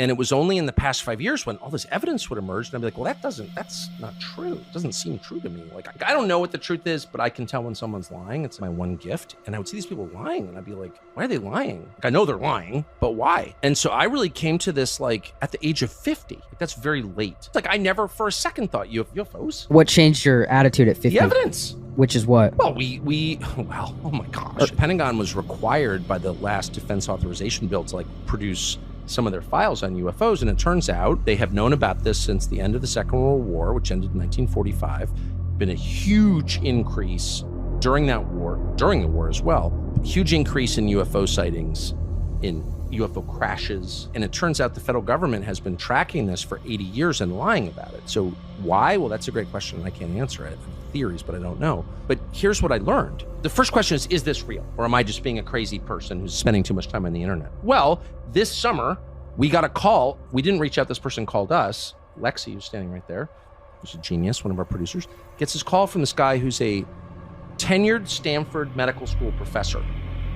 And it was only in the past 5 years when all this evidence would emerge, and I'd be like, well, that's not true. It doesn't seem true to me. Like, I don't know what the truth is, but I can tell when someone's lying. It's my one gift. And I would see these people lying, and I'd be like, why are they lying? Like, I know they're lying, but why? And so I really came to this, like, at the age of 50. Like, that's very late. It's like, I never for a second thought UFOs. What changed your attitude at 50? The evidence. Which is what? Well, oh my gosh. The Pentagon was required by the last defense authorization bill to, like, produce some of their files on UFOs, and it turns out they have known about this since the end of the Second World War, which ended in 1945. Been a huge increase during the war as well. Huge increase in UFO sightings, in UFO crashes, and it turns out the federal government has been tracking this for 80 years and lying about it. So why? Well, that's a great question, and I can't answer it. I have theories, but I don't know. But here's what I learned. The first question is this real? Or am I just being a crazy person who's spending too much time on the internet? Well, this summer, we got a call. We didn't reach out. This person called us. Lexi, who's standing right there, who's a genius, one of our producers, gets this call from this guy who's a tenured Stanford medical school professor,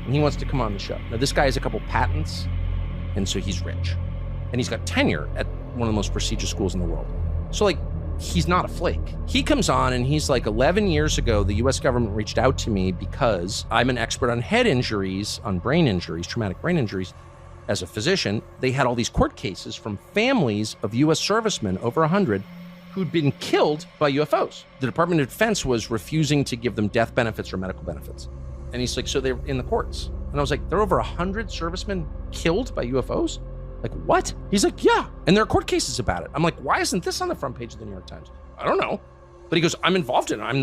and he wants to come on the show. Now, this guy has a couple patents, and so he's rich. And he's got tenure at one of the most prestigious schools in the world. So, like, he's not a flake. He comes on and he's like, 11 years ago, the US government reached out to me because I'm an expert on head injuries, on brain injuries, traumatic brain injuries. As a physician, they had all these court cases from families of US servicemen, over 100, who'd been killed by UFOs. The Department of Defense was refusing to give them death benefits or medical benefits. And he's like, so they're in the courts. And I was like, there are over 100 servicemen killed by UFOs? Like, what? He's like, yeah. And there are court cases about it. I'm like, why isn't this on the front page of the New York Times? I don't know. But he goes, I'm involved in it. I'm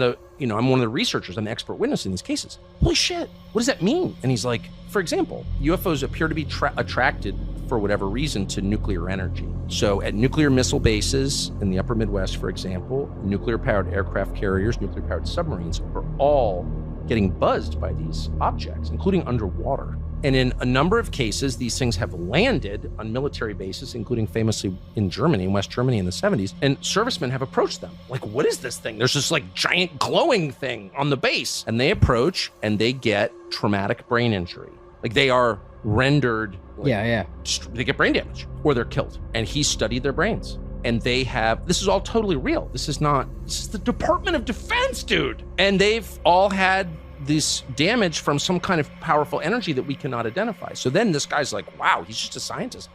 one of the researchers. I'm the expert witness in these cases. Holy shit. What does that mean? And he's like, for example, UFOs appear to be attracted for whatever reason to nuclear energy. So at nuclear missile bases in the upper Midwest, for example, nuclear-powered aircraft carriers, nuclear-powered submarines are all getting buzzed by these objects, including underwater. And in a number of cases, these things have landed on military bases, including famously in Germany, in West Germany in the 70s, and servicemen have approached them. Like, what is this thing? There's this like giant glowing thing on the base. And they approach and they get traumatic brain injury. Like, they are rendered. Like, they get brain damage or they're killed. And he studied their brains. And they have, this is all totally real. This is the Department of Defense, dude. And they've all had this damage from some kind of powerful energy that we cannot identify. So then this guy's like, wow, he's just a scientist.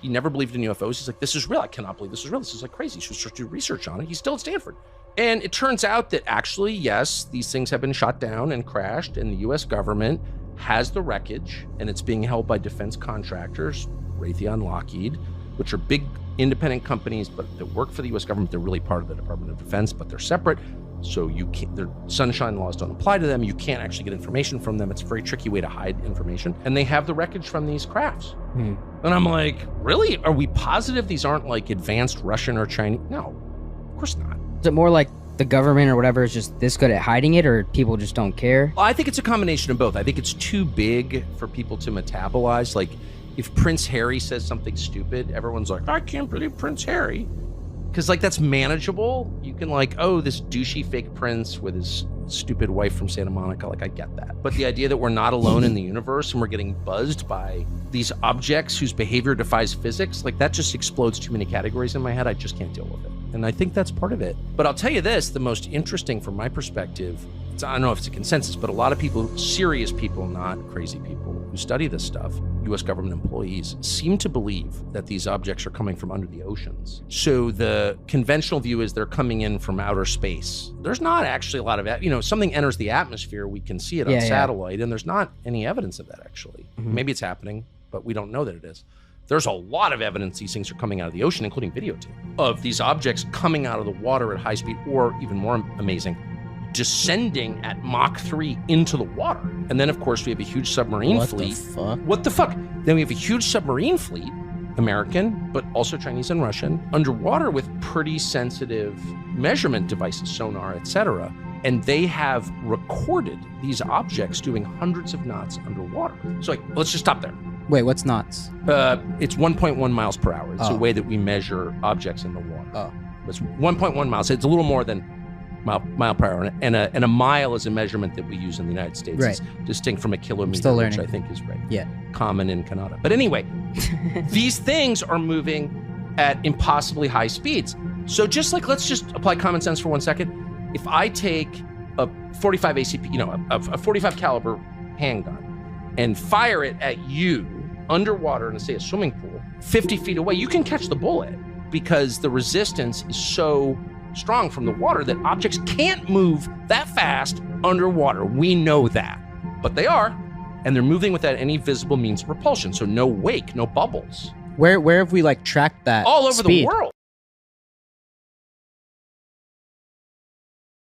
He never believed in UFOs. He's like, this is real. I cannot believe this is real. This is like crazy. He should do research on it. He's still at Stanford. And it turns out that actually, yes, these things have been shot down and crashed, and the US government has the wreckage, and it's being held by defense contractors, Raytheon, Lockheed, which are big independent companies, but that work for the US government. They're really part of the Department of Defense, but they're separate. So their sunshine laws don't apply to them. You can't actually get information from them. It's a very tricky way to hide information. And they have the wreckage from these crafts. And I'm like, really? Are we positive these aren't like advanced Russian or Chinese? No, of course not. Is it more like the government or whatever is just this good at hiding it, or people just don't care? Well, I think it's a combination of both. I think it's too big for people to metabolize. Like, if Prince Harry says something stupid, everyone's like, I can't believe Prince Harry. Because, like, that's manageable. You can, like, oh, this douchey fake prince with his stupid wife from Santa Monica. Like, I get that. But the idea that we're not alone in the universe and we're getting buzzed by these objects whose behavior defies physics, like, that just explodes too many categories in my head. I just can't deal with it. And I think that's part of it. But I'll tell you this, the most interesting from my perspective, I don't know if it's a consensus, but a lot of people, serious people, not crazy people, who study this stuff, US government employees, seem to believe that these objects are coming from under the oceans. So the conventional view is they're coming in from outer space. There's not actually a lot of, something enters the atmosphere, we can see it on satellite, and there's not any evidence of that, actually. Maybe it's happening, but we don't know that it is. There's a lot of evidence these things are coming out of the ocean, including videotape, of these objects coming out of the water at high speed, or even more amazing, descending at Mach 3 into the water. And then, of course, we have a huge submarine fleet. What the fuck? Then we have a huge submarine fleet, American, but also Chinese and Russian, underwater with pretty sensitive measurement devices, sonar, etc. And they have recorded these objects doing hundreds of knots underwater. So, let's just stop there. Wait, what's knots? It's 1.1 miles per hour. It's a way that we measure objects in the water. It's 1.1 miles. It's a little more than mile per hour, and a mile is a measurement that we use in the United States. Right. It's distinct from a kilometer, Still which learning. I think is Yeah. common in Canada. But anyway, these things are moving at impossibly high speeds. So let's just apply common sense for 1 second. If I take a 45 ACP, a 45 caliber handgun and fire it at you underwater in, say, a swimming pool, 50 feet away, you can catch the bullet because the resistance is so strong from the water that objects can't move that fast underwater. We know that, but they are, and they're moving without any visible means of propulsion. So no wake, no bubbles. Where have we like tracked that? All over speed? the world.